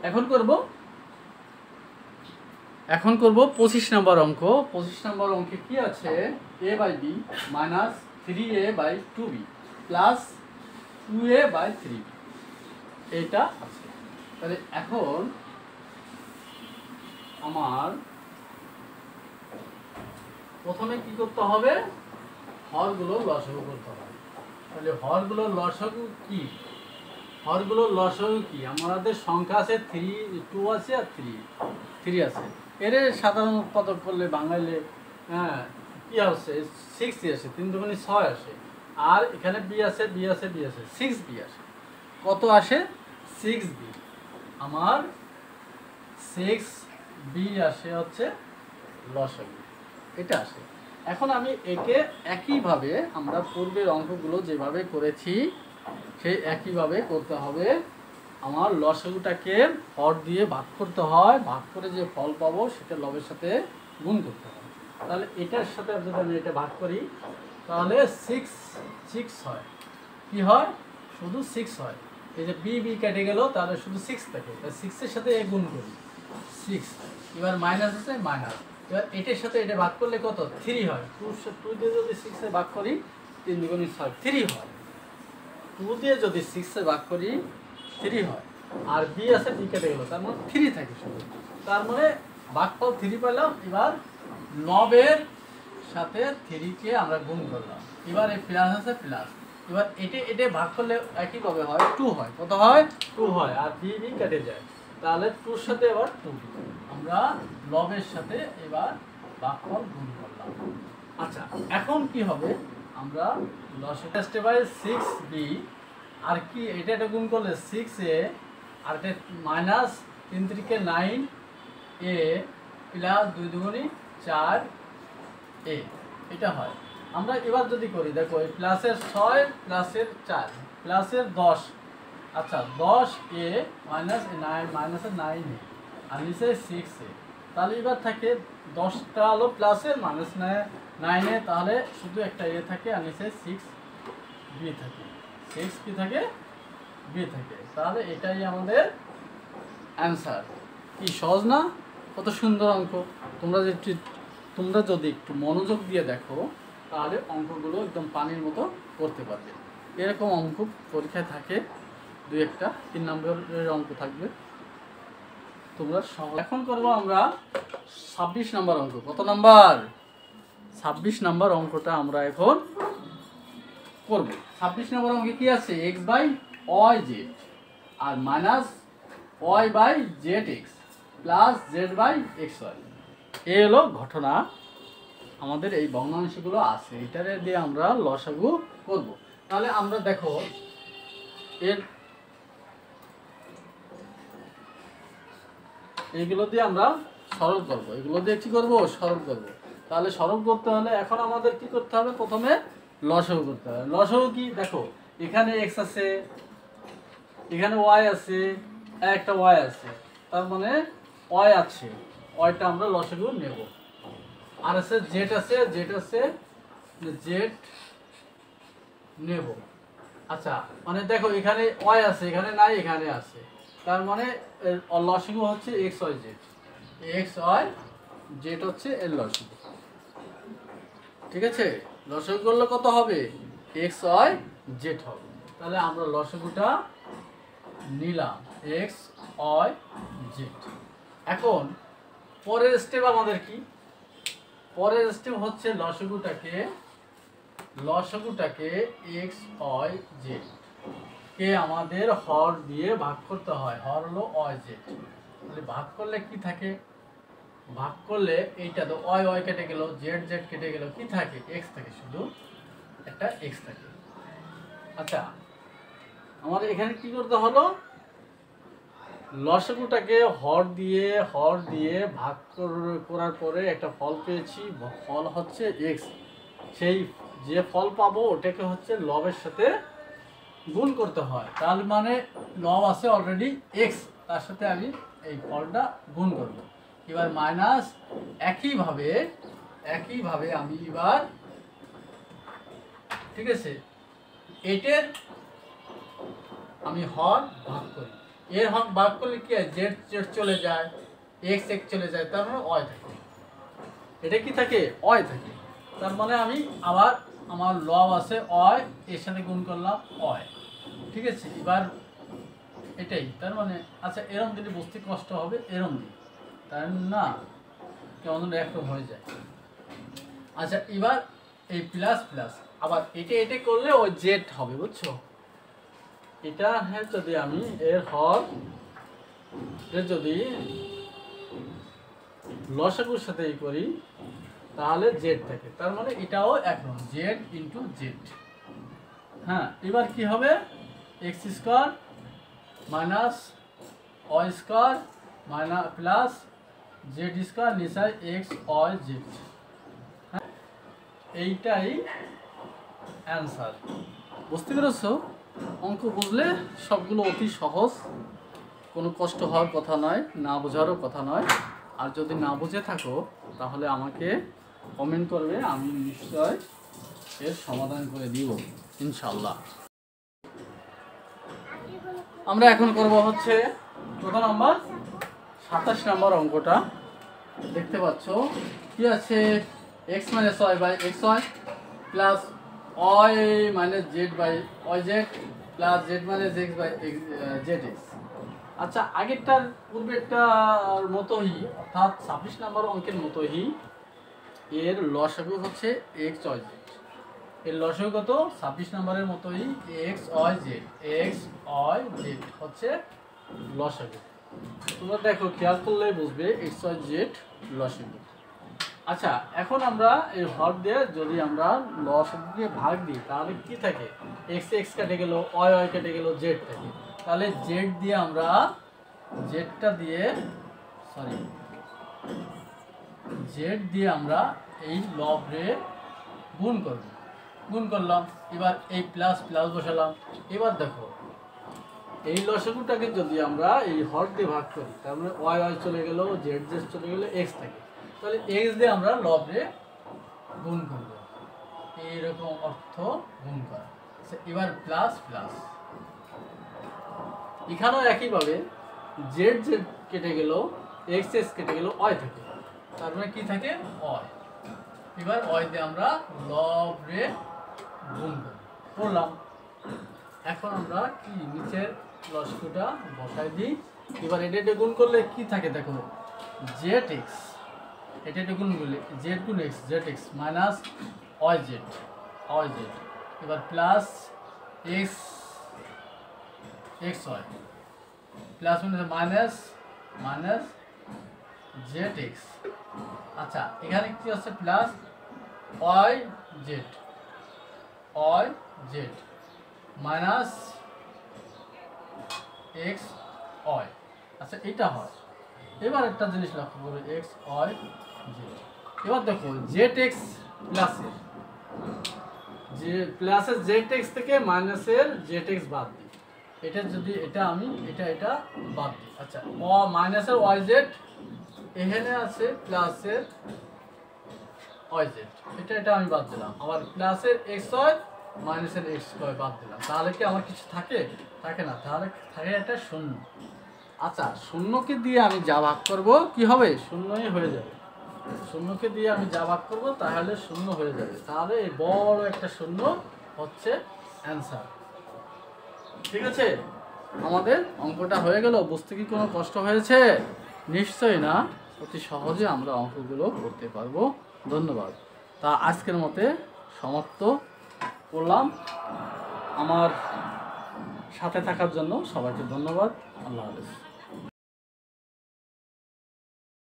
এখন করব 25 নম্বর অঙ্ক। 25 নম্বর অঙ্কে কি আছে? a/b minus 3a/2b plus 2a/3b এটা আছে। তাহলে এখন আমার প্রথমে কি করতে হবে? হরগুলো লসাগু করতে হবে। তাহলে হরগুলোর লসাগু কি? হরগুলোর লসাগু কি? আমাদের সংখ্যা আছে 2 আছে আর 3 আছে। এর সাধারণ উৎপাদক করলে বাঙালি কি আসে? 6 আসে, 3 দুগুণে 6 আসে। আর এখানে বি আছে, বি আছে, বি আছে, 6b আসে। কত আসে? 6b। আমার 6b আসে হচ্ছে লসাগু, এটা আসে। এখন আমি একে একইভাবে আমরা পূর্বের অঙ্কগুলো যেভাবে করেছি সেই একইভাবে করতে হবে। আমার লসাগুটাকে হর দিয়ে ভাগ করতে হয়, ভাগ করে যে ফল পাবো সেটা লবের সাথে গুণ করতে হয়। তাহলে এটার সাথে যদি আমি এটা ভাগ করি তাহলে 6 হয়। কি হয়? শুধু 6 হয়। এই যে বি বি কেটে গেল, তাহলে শুধু 6 থাকে। তাহলে 6-এর সাথে এ গুণ করি 6। এবার মাইনাস আছে, মাইনাস। এবার এটার সাথে এটা ভাগ করলে কত? 3 হয়। 2 দিয়ে যদি 6-এ ভাগ করি 3 দুগুণে 6, 3 হয়। 2 দিয়ে যদি 6-এ ভাগ করি 3 হয়। আর বি আছে, বি কেটে গেল, তার মানে 3 থাকে শুধু। তার মানে ভাগফল 3 পেলাম। এবার 9-এর সাথে 3-কে আমরা গুণ করলাম। এবার এই প্লাস আছে, প্লাস। এবার এটা ভাগ করলে একইভাবে হয়, 2 হয়। কত হয়? 2 হয়। আর বি বি কেটে যায়, তাহলে 2-র সাথে এবার 2 আমরা লবের সাথে এবার ভাগফল গুণ করলাম। আচ্ছা, এখন কি হবে? আমরা লসাগু স্টেপ বাই 6b আর কি এটা গুণ করলে 6a আর এটা মাইনাস 3 3 9a প্লাস 2 দুগুণে 4a এটা হয়। আমরা এবার যদি করি, দেখো এই প্লাসের 6 প্লাসের 4 প্লাসের 10। আচ্ছা, 10a মাইনাস 9 মাইনাসের 9a আর নিচে 6a। তাহলে এবার থাকে 10টা হলো প্লাসের, মাইনাস 9-এ, তাহলে শুধু একটা এ থাকে আর নিচে 6b থাকে। 6 কি থাকে? b থাকে। তাহলে এটাই আমাদের অ্যান্সার। কি সহজ না? কত সুন্দর অঙ্ক! তোমরা যদি একটু মনোযোগ দিয়ে দেখো তাহলে অঙ্কগুলো একদম পানির মতো করতে পারবে। এরকম অঙ্ক পরীক্ষায় থাকে 2-একটা, 3 নম্বরের অঙ্ক থাকবে। তোমরা এখন করবো আমরা 26 নম্বর অঙ্ক। কত নাম্বার? 26 নম্বর অঙ্কটা আমরা এখন করব। 26 নম্বর অঙ্কে কি আছে? x/y/z আর মাইনাস y/zx প্লাস z/xy। এই হলো ঘটনা। আমাদের এই ভগ্নাংশগুলো আছে, এটারে দিয়ে আমরা লসাগু করব। তাহলে আমরা দেখো এইগুলো দিয়ে আমরা সরল করব। এগুলো দিয়ে কি করব? সরল করব। তাহলে সরল করতে হলে এখন আমাদের কি করতে হবে? প্রথমে লসাগু করতে হবে। লসাগু কি? দেখো এখানে x আছে, এখানে y আছে, একটা y আছে, তার মানে y আছে, yটা আমরা লসাগু নেব। আর আছে z আছে, z আছে, z নেব। আচ্ছা, মানে দেখো এখানে y আছে, এখানে নাই, এখানে আছে, তার মানে লসাগু হচ্ছে x y z। x y z হচ্ছে এর লসাগু। ঠিক আছে? লসাগু করলে কত হবে? x y z হবে। তাহলে আমরা লসাগুটা নিলাম x y z। এখন পরের স্টেপ আমাদের কি? পরের স্টেপ হচ্ছে লসাগুটাকে x y z কে আমাদের হর দিয়ে ভাগ করতে হয়। হর হলো y z। তাহলে ভাগ করলে কি থাকে? ভাগ করলে এইটা তো y y কেটে গেল, z z কেটে গেল, কি থাকে? x থাকে, শুধু একটা x থাকে। আচ্ছা, আমাদের এখানে কি করতে হলো? লসাগুটাকে হর দিয়ে ভাগ করার পরে একটা ফল পেয়েছি, ফল হচ্ছে x। সেই যে ফল পাবো ওটাকে হচ্ছে লবের সাথে গুণ করতে হয়। তার মানে লব আছে অলরেডি x, তার সাথে আমি এই ফলটা গুণ করব। এবার মাইনাস একইভাবে আমি এবার, ঠিক আছে, এটার আমি হর ভাগ করি। এর হক ভাগ করলে কি হয়, জেড জেড চলে যায়, এক্স এক্স চলে যায়, তার মানে ওয়াই থাকে। এটা কি থাকে, ওয়াই থাকে। তার মানে আমি আবার আমার লব আছে ওয়াই, এর সাথে গুণ করলাম ওয়াই। ঠিক আছে, এবার এটাই তার মানে। আচ্ছা এরম দিলে বুঝতে কষ্ট হবে, এরম দিই তাই না, কেমন একরকম হয়ে যায়। আচ্ছা এবার এই প্লাস প্লাস আবার এটা এটা করলে ওই জেড হবে, বুঝছো? এটা হ্যাঁ, যদি আমি এর হর যদি লসাগুর সাথে এই করি তাহলে জেড থাকে, তার মানে এটাও একরকম, জেড ইন্টু জেড। হ্যাঁ, এবার কি হবে, X square minus Y square minus plus Z square নিচায় এক্স ওয়াই জেড। হ্যাঁ, এইটাই অ্যান্সার। বুঝতে পেরেছো? অঙ্ক বুঝলে সবগুলো অতি সহজ, কোনো কষ্ট হওয়ার কথা নয়, না বোঝারও কথা নয়। আর যদি না বুঝে থাকো তাহলে আমাকে কমেন্ট করবে, আমি নিশ্চয় এর সমাধান করে দিব ইনশাল্লাহ। আমরা এখন করব হচ্ছে কত নাম্বার, 27 নম্বর অঙ্কটা। দেখতে পাচ্ছ কি আছে, x minus y by x Y plus y minus z by y z plus z minus x by z x. আচ্ছা আগেরটার পূর্বেরটার মতোই, অর্থাৎ 26 নম্বর অঙ্কের মতোই এর লসাগু হচ্ছে এক্স ওয়াই জেড। এর লসাগু কত, 26 নম্বরের মতোই x Y z, x Y z হচ্ছে লসাগু। তোমরা দেখো খেয়াল করলে বুঝবে এক্স ওয়াই জেড লসাগু। আচ্ছা এখন আমরা এই হর দিয়ে যদি আমরা লসাগু দিয়ে ভাগ দিই তাহলে কি থাকে, এক্স এক্স কেটে গেল, ওয়াই ওয়াই কেটে গেল, জেড থাকে। তাহলে জেড দিয়ে আমরা জেডটা দিয়ে জেড দিয়ে আমরা এই লবরে গুণ করব, গুণ করলাম। এবার এই প্লাস প্লাস বসালাম। এবার দেখো এই লসাগুটাকে যদি আমরা এই হর দিয়ে ভাগ করি তার মানে ওয়াই ওয়াই চলে গেল, জেড জেড চলে গেল, এক্স থাকে। তাহলে এক্স দিয়ে আমরা লবরে গুণ করব, এইরকম অর্থ গুণ করা। এবার প্লাস প্লাস, এখানেও একইভাবে জেড জেড কেটে গেল, এক্স এক্স কেটে গেল, ওয়াই থাকে, তার মানে কি থাকে, ওয়াই। এবার ওয়াই দিয়ে আমরা লবরে গুণ করলাম। এখন আমরা কি নিচের লসাগুটা বসাই দিই। এবার এটা এটা গুণ করলে কি থাকে দেখো, জেড এক্স, এটা এটা গুণ করলে জেড গুণ X, Z X minus Y Z, Y Z. এবার plus X X Y plus minus minus Z x. আচ্ছা এখানে কি আছে, plus Y Z, Y Z minus X Y. আচ্ছা এটা হয়। এবার একটা জিনিস লক্ষ্য করো, এক্স ওয়াই জেড। এবার দেখো জেড এক্স প্লাসের যে প্লাসের জেড এক্স থেকে মাইনাসের জেড এক্স বাদ দিই, এটা যদি এটা আমি এটা এটা বাদ দিই। আচ্ছা মাইনাসের ওয়াই জেড এখানে আছে, প্লাসের ওয়াই জেড, এটা এটা আমি বাদ দিলাম। আবার প্লাসের এক্স ওয়াই মাইনাসের এক্স ওয়াই বাদ দিলাম। তাহলে কি আমার কিছু থাকে, থাকে না, তাহলে থাকে একটা শূন্য। আচ্ছা শূন্যকে দিয়ে আমি যা ভাগ করব কি হবে, শূন্যই হয়ে যাবে। শূন্যকে দিয়ে আমি যা ভাগ করব তাহলে শূন্য হয়ে যাবে। তাহলে এই বড় একটা শূন্য হচ্ছে অ্যান্সার। ঠিক আছে, আমাদের অঙ্কটা হয়ে গেল। বুঝতে কি কোনো কষ্ট হয়েছে? নিশ্চয়ই না, অতি সহজে আমরা অঙ্কগুলো করতে পারবো। ধন্যবাদ। তা আজকের মতে সমাপ্ত করলাম। আমার সাথে থাকার জন্য সবাইকে ধন্যবাদ। আল্লাহ হাফেজ।